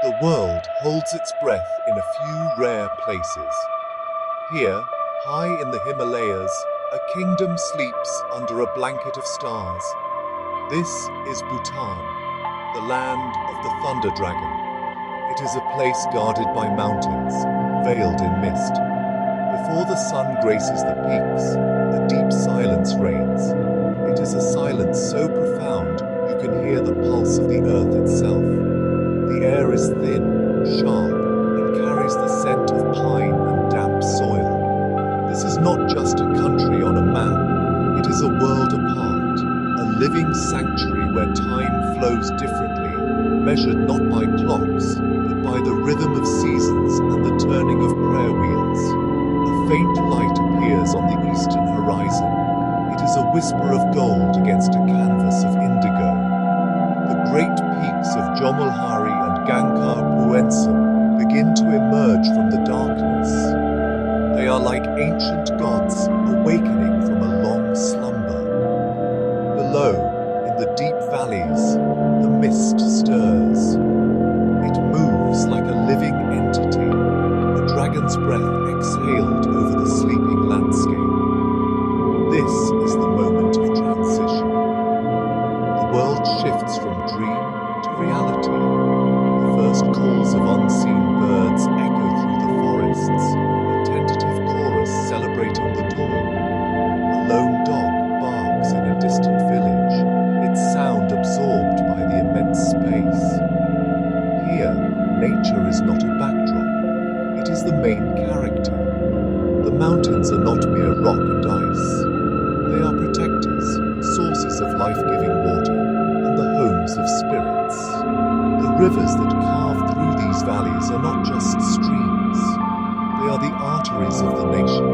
The world holds its breath in a few rare places. Here, high in the Himalayas, a kingdom sleeps under a blanket of stars. This is Bhutan, the land of the Thunder Dragon. It is a place guarded by mountains, veiled in mist. Before the sun graces the peaks, a deep silence reigns. It is a silence so profound you can hear the pulse of the earth itself. The air is thin, sharp, and carries the scent of pine and damp soil. This is not just a country on a map. It is a world apart, a living sanctuary where time flows differently, measured not by clocks, but by the rhythm of seasons and the turning of prayer wheels. A faint light appears on the eastern horizon. It is a whisper of gold against a canvas of indigo. The great peaks of Jomolhari and Gangkar Puensum begin to emerge from the darkness. They are like ancient gods awakening from a long slumber. Below, in the deep valleys, the mist stirs. It moves like a living entity, a dragon's breath exhaled over the sleeping landscape. This is the moment of transition. The world shifts from dream to reality. The first calls of unseen birds echo through the forests, a tentative chorus celebrating the dawn. A lone dog barks in a distant village, its sound absorbed by the immense space. Here, nature is not a backdrop, it is the main character. The mountains are not mere rock and ice. They are protectors, sources of life-giving water, and the homes of spirits. The rivers that carve through these valleys are not just streams. They are the arteries of the nation,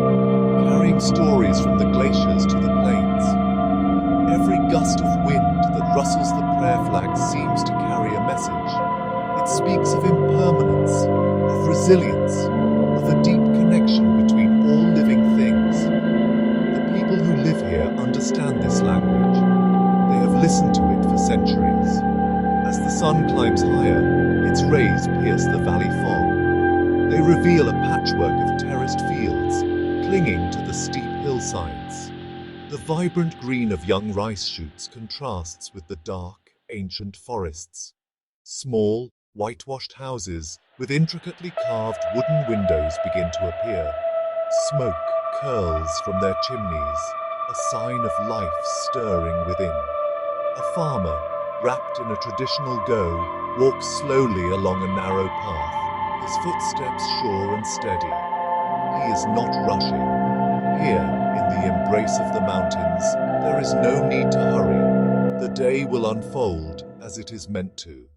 carrying stories from the glaciers to the plains. Every gust of wind that rustles the prayer flag seems to carry a message. It speaks of impermanence, of resilience, of a deep connection between all living things. The people who live here understand this language. They have listened to it for centuries. As the sun climbs higher, its rays pierce the valley fog. They reveal a patchwork of terraced fields, clinging to the steep hillsides. The vibrant green of young rice shoots contrasts with the dark, ancient forests. Small, whitewashed houses with intricately carved wooden windows begin to appear. Smoke curls from their chimneys, a sign of life stirring within. A farmer, wrapped in a traditional go, walks slowly along a narrow path, his footsteps sure and steady. He is not rushing. Here, in the embrace of the mountains, there is no need to hurry. The day will unfold as it is meant to.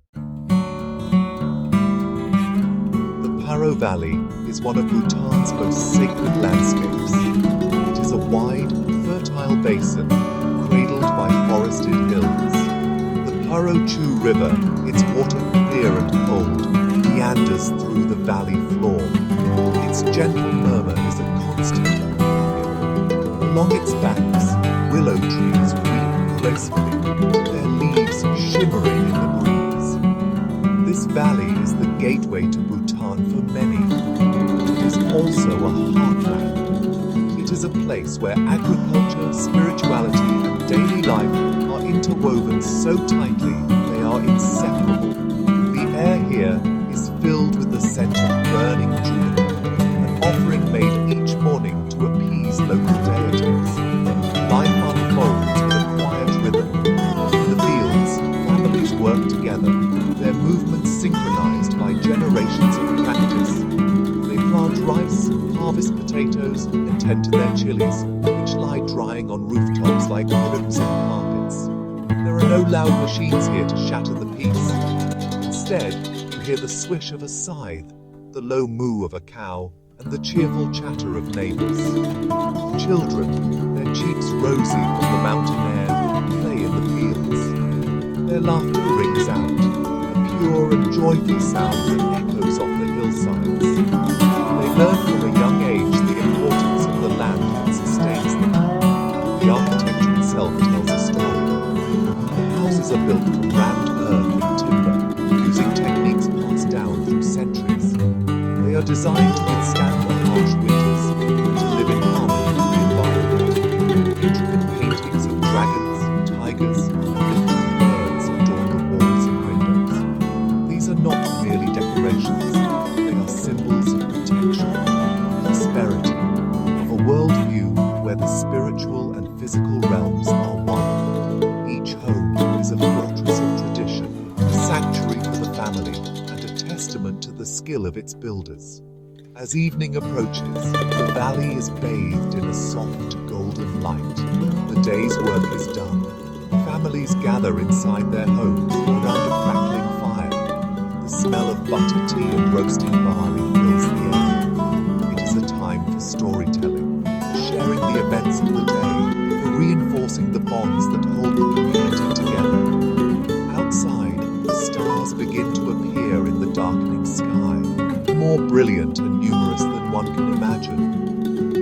The Paro Valley is one of Bhutan's most sacred landscapes. It is a wide, fertile basin, cradled by forested hills. The Paro Chu River, its water clear and cold, meanders through the valley floor. Its gentle murmur is a constant companion. Along its banks, willow trees weep gracefully, their leaves shimmering in the breeze. This valley is the gateway to Bhutan for many, but it is also a heartland. It is a place where agriculture, spirituality, and daily life are interwoven so tightly they are inseparable. The air here is filled with the scent of burning juniper, an offering made each morning to appease local deities. Life unfolds with a quiet rhythm. In the fields, families work together, their movements synchronized by generations of practice. They plant rice, harvest potatoes, and tend to their chilies, which lie drying on rooftops like crimson carpets. There are no loud machines here to shatter the peace. Instead, you hear the swish of a scythe, the low moo of a cow, and the cheerful chatter of neighbors. Children, their cheeks rosy from the mountain air, play in the fields. Their laughter rings out, a pure and joyful sound that echoes off the hillsides. They learn from a young age the importance of the land that sustains them. The architecture itself tells a story. The houses are built from rammed earth and timber, using techniques passed down designed to withstand the harsh winters and to live in harmony with the environment. Intricate paintings of dragons, tigers, and mythical birds adorn the walls and windows. These are not merely decorations, they are symbols of protection, prosperity, of a worldview where the spiritual and physical realms are one. Each home is a fortress of tradition, a sanctuary for the family, and a testament to the skill of its builders. As evening approaches, the valley is bathed in a soft golden light. The day's work is done. Families gather inside their homes around a crackling fire. The smell of butter tea and roasting barley fills the air. It is a time for storytelling, for sharing the events of the day, for reinforcing the bonds that hold the community together. Outside, the stars begin to appear in the darkening sky, more brilliant and numerous than one can imagine.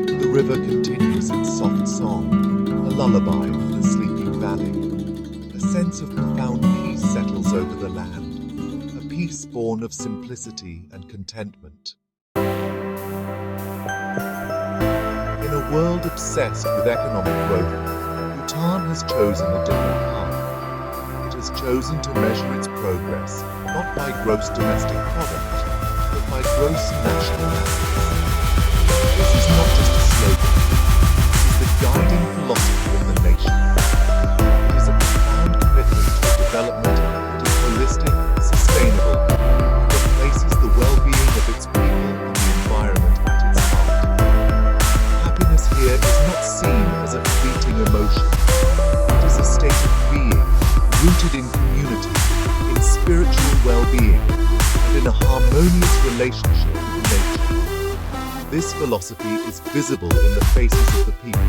The river continues its soft song, a lullaby for the sleeping valley. A sense of profound peace settles over the land, a peace born of simplicity and contentment. In a world obsessed with economic growth, Bhutan has chosen a different path. It has chosen to measure its progress not by gross domestic product, but by gross national happiness. This is not just a slogan, it is the guiding philosophy of the nation. It is a profound commitment to a development that is holistic, sustainable, and that places the well-being of its people and the environment at its heart. Happiness here is not seen as a fleeting emotion. It is a state of being, rooted in community, in spiritual well-being, and in a harmonious relationship with nature. This philosophy is visible in the faces of the people.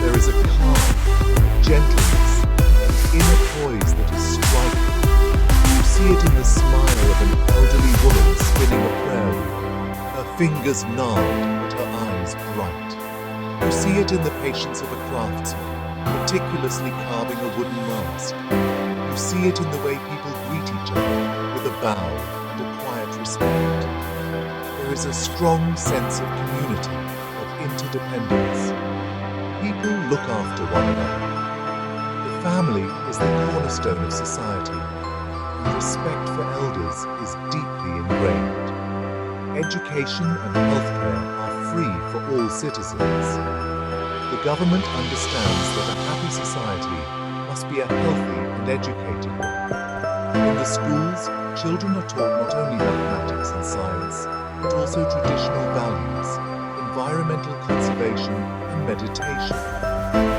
There is a calm, a gentleness, an inner poise that is striking. You see it in the smile of an elderly woman spinning a prayer wheel, her fingers gnarled but her eyes bright. You see it in the patience of a craftsman, meticulously carving a wooden mast. You see it in the way people greet each other with a bow and a quiet respect. There is a strong sense of community, of interdependence. People look after one another. The family is the cornerstone of society, and respect for elders is deeply ingrained. Education and healthcare are free for all citizens. The government understands that a happy society must be a healthy and educated one. In the schools, children are taught not only mathematics and science, but also traditional values, environmental conservation, and meditation.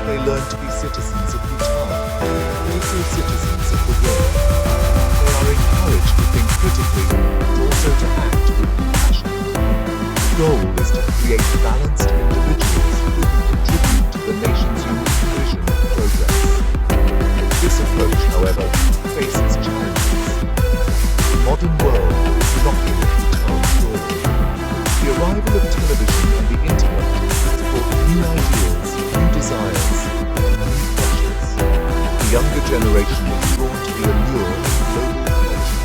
They learn to be citizens of Bhutan, and also citizens of the world. They are encouraged to think critically, and also to act with compassion. The goal is to create balanced individuals who can contribute to the nation's unique vision of progress. This approach, however, faces challenges. The modern world is knocking at Bhutan's door. The arrival of television and the internet has brought new ideas, new desires, and new pressures. The younger generation is drawn to the allure of global culture.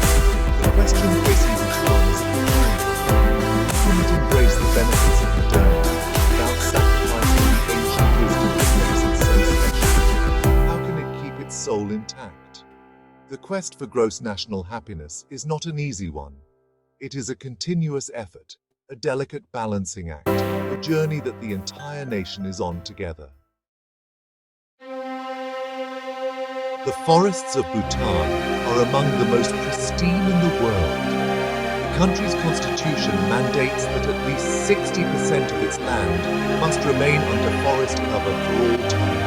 The question facing Bhutan is profound. How can it embrace the benefits of modernity without sacrificing the ancient wisdom that makes it so special? How can it keep its soul intact? The quest for gross national happiness is not an easy one. It is a continuous effort, a delicate balancing act, a journey that the entire nation is on together. The forests of Bhutan are among the most pristine in the world. The country's constitution mandates that at least 60% of its land must remain under forest cover for all time.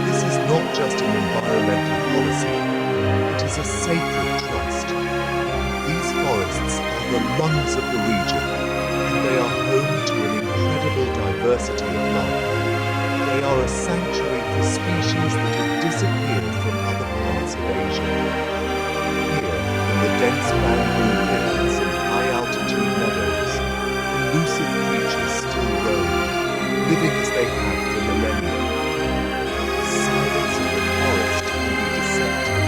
This is not just an environmental policy, it is a sacred trust. These forests are the lungs of the region, and they are home to an incredible diversity of life. They are a sanctuary for species that have disappeared from other parts of Asia. Here, in the dense bamboo hills and high-altitude meadows, elusive creatures still roam, living as they have for millennia. The silence of the forest can be deceptive.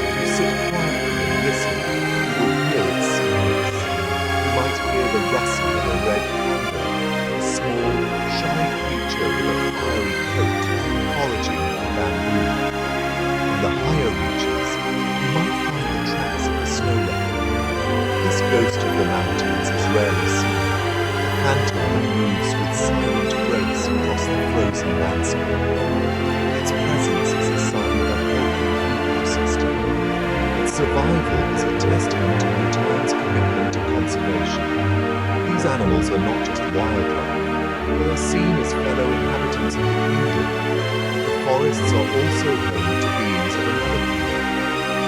If you sit quietly and listen, you will hear its secrets. The animals are not just wildlife, they are seen as fellow inhabitants of the kingdom. The forests are also home to beings of another kind.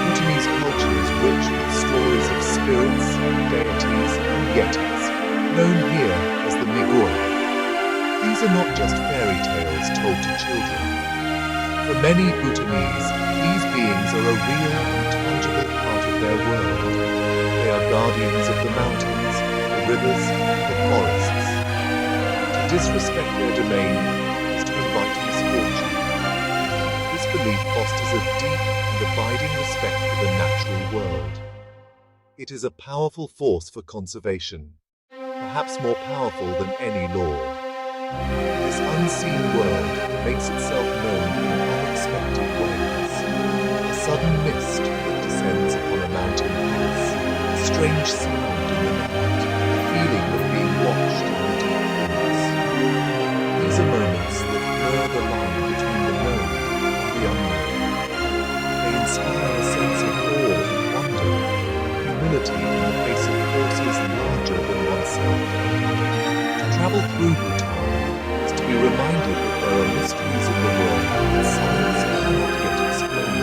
Bhutanese culture is rich with stories of spirits, deities, and yetis, known here as the Migoi. These are not just fairy tales told to children. For many Bhutanese, these beings are a real and tangible part of their world. They are guardians of the mountains, the rivers, the forests. To disrespect their domain is to invite misfortune. This belief fosters a deep and abiding respect for the natural world. It is a powerful force for conservation, perhaps more powerful than any law. This unseen world makes itself known in unexpected ways. A sudden mist that descends upon a mountain pass, a strange sound in the night, a feeling of being watched in the deep woods. These are moments that blur the line between the known and the unknown. They inspire a sense of awe and wonder, humility in the face of forces larger than oneself. To travel through Bhutan is to be reminded that there are mysteries of the world that science cannot yet explain.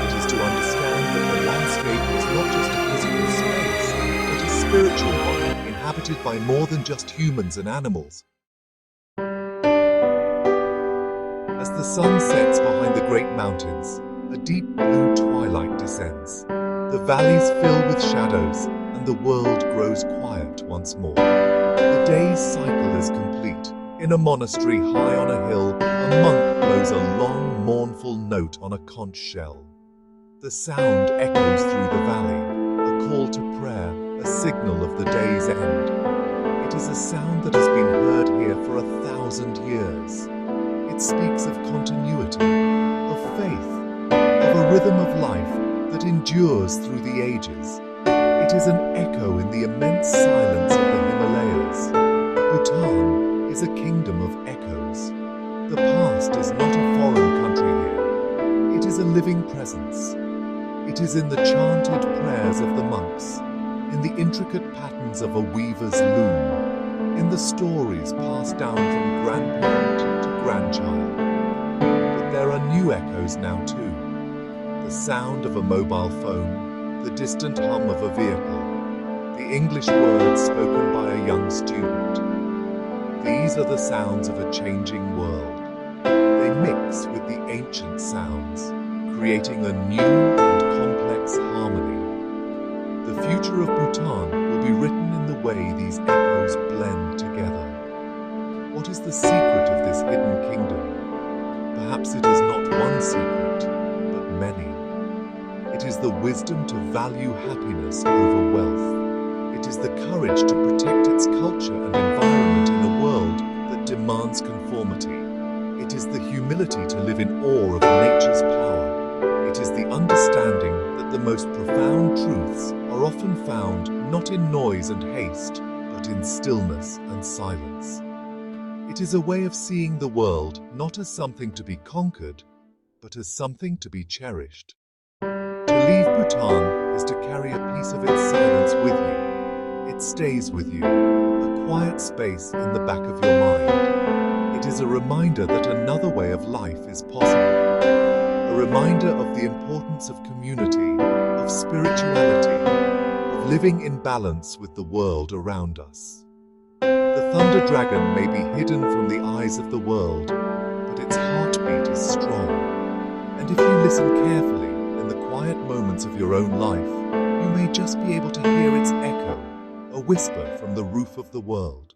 It is to understand that the landscape is not just a physical space, but a spiritual one inhabited by more than just humans and animals. As the sun sets behind the great mountains, a deep blue twilight descends. The valleys fill with shadows, and the world grows quiet once more. The day's cycle is complete. In a monastery high on a hill, a monk blows a long, mournful note on a conch shell. The sound echoes through the valley, a call to prayer, a signal of the day's end. It is a sound that has been heard here for 1,000 years. It speaks of continuity, of faith, of a rhythm of life that endures through the ages. It is an echo in the immense silence of the Himalayas. Bhutan is a kingdom of echoes. The past is not a foreign country here. It is a living presence. It is in the chanted prayers of the monks, in the intricate patterns of a weaver's loom, in the stories passed down from grandparent to grandchild. But there are new echoes now too. The sound of a mobile phone, the distant hum of a vehicle, the English words spoken by a young student. These are the sounds of a changing world. They mix with the ancient sounds, creating a new and complex harmony. The future of Bhutan will be written in the way these echoes blend together. What is the secret of this hidden kingdom? Perhaps it is not one secret, but many. It is the wisdom to value happiness over wealth. It is the courage to protect its culture and environment in a world that demands conformity. It is the humility to live in awe of nature's power. It is the understanding that the most profound truths are often found not in noise and haste, but in stillness and silence. It is a way of seeing the world not as something to be conquered, but as something to be cherished. To leave Bhutan is to carry a piece of its silence with you. It stays with you, a quiet space in the back of your mind. It is a reminder that another way of life is possible. A reminder of the importance of community, of spirituality, of living in balance with the world around us. The thunder dragon may be hidden from the eyes of the world, but its heartbeat is strong. And if you listen carefully, in the quiet moments of your own life, you may just be able to hear its echo, a whisper from the roof of the world.